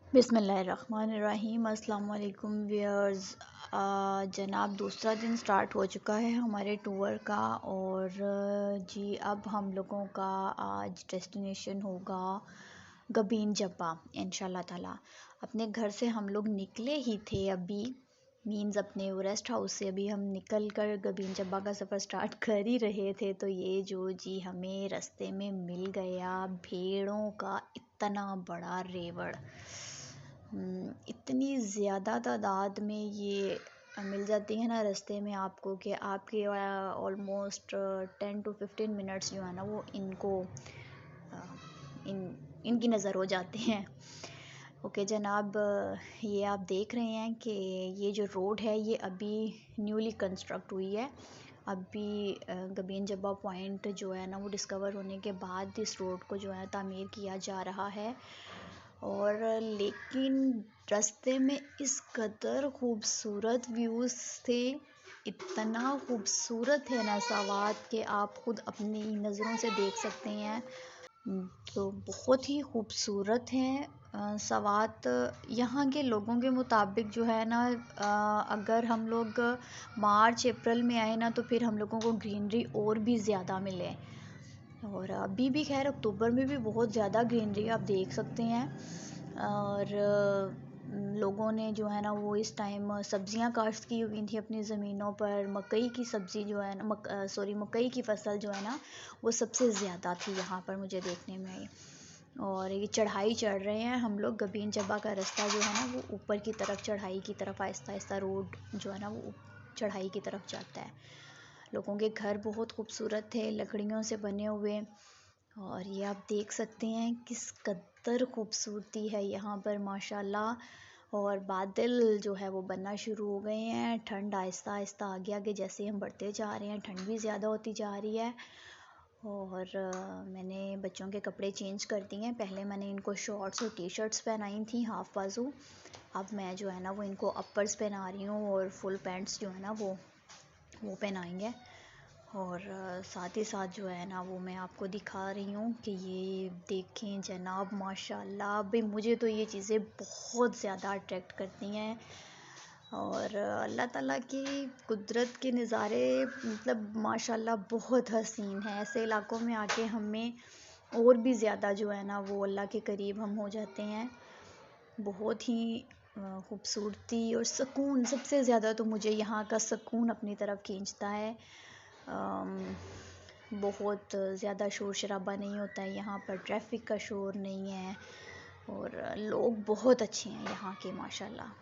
बिस्मिल्लाहिर्रहमानिर्रहीम। अस्सलाम वालेकुम व्यूअर्स। जनाब दूसरा दिन स्टार्ट हो चुका है हमारे टूर का और जी अब हम लोगों का आज डेस्टिनेशन होगा गबीन जब्बा इंशाल्लाह ताला। अपने घर से हम लोग निकले ही थे अभी, मीन्स अपने रेस्ट हाउस से अभी हम निकल कर गबीन जब्बा का सफ़र स्टार्ट कर ही रहे थे तो ये जो जी हमें रास्ते में मिल गया भेड़ों का इतना बड़ा रेवड़। इतनी ज़्यादा तादाद में ये मिल जाती है ना रास्ते में आपको कि आपके ऑलमोस्ट 10 to 15 मिनट्स जो है ना वो इनको इनकी नज़र हो जाते हैं। ओके जनाब, ये आप देख रहे हैं कि ये जो रोड है ये अभी न्यूली कंस्ट्रक्ट हुई है। अभी गबीन जब्बा पॉइंट जो है ना वो डिस्कवर होने के बाद इस रोड को जो है तामीर किया जा रहा है। और लेकिन रास्ते में इस कदर खूबसूरत व्यूज़ थे, इतना खूबसूरत है ना सवात कि आप खुद अपनी नज़रों से देख सकते हैं। तो बहुत ही खूबसूरत हैं सवात। यहाँ के लोगों के मुताबिक जो है ना अगर हम लोग मार्च अप्रैल में आए ना तो फिर हम लोगों को ग्रीनरी और भी ज़्यादा मिले। और अभी भी खैर अक्टूबर में भी बहुत ज़्यादा ग्रीनरी आप देख सकते हैं। और लोगों ने जो है ना वो इस टाइम सब्जियां काश्त की हुई थी अपनी ज़मीनों पर। मकई की सब्ज़ी जो है ना मकई की फसल जो है ना वो सबसे ज़्यादा थी यहाँ पर मुझे देखने में आई। और ये चढ़ाई चढ़ रहे हैं हम लोग। गबीन जब्बा का रास्ता जो है ना वो ऊपर की तरफ चढ़ाई की तरफ आहिस्ता आहिस्ता रोड जो है ना वो चढ़ाई की तरफ जाता है। लोगों के घर बहुत खूबसूरत थे, लकड़ियों से बने हुए। और ये आप देख सकते हैं किस कदर खूबसूरती है यहाँ पर माशाल्लाह। और बादल जो है वो बनना शुरू हो गए हैं। ठंड आहिस्ता आहिस्ता आगे आगे जैसे हम बढ़ते जा रहे हैं ठंड भी ज़्यादा होती जा रही है। और मैंने बच्चों के कपड़े चेंज कर दिए हैं। पहले मैंने इनको शॉर्ट्स और टी शर्ट्स पहनाई थी हाफ़ बाजू। अब मैं जो है ना वो इनको अपर्स पहना रही हूँ और फुल पैंट्स जो है ना वो पहनाएंगे। और साथ ही साथ जो है ना वो मैं आपको दिखा रही हूँ कि ये देखें जनाब माशाल्लाह। भाई मुझे तो ये चीज़ें बहुत ज़्यादा अट्रैक्ट करती हैं। और अल्लाह ताला की कुदरत के नज़ारे मतलब माशाल्लाह बहुत हसीन है। ऐसे इलाकों में आके हमें और भी ज़्यादा जो है ना वो अल्लाह के करीब हम हो जाते हैं। बहुत ही खूबसूरती और सुकून, सबसे ज़्यादा तो मुझे यहाँ का सुकून अपनी तरफ खींचता है। बहुत ज़्यादा शोर शराबा नहीं होता है यहाँ पर, ट्रैफिक का शोर नहीं है। और लोग बहुत अच्छे हैं यहाँ के माशाल्लाह।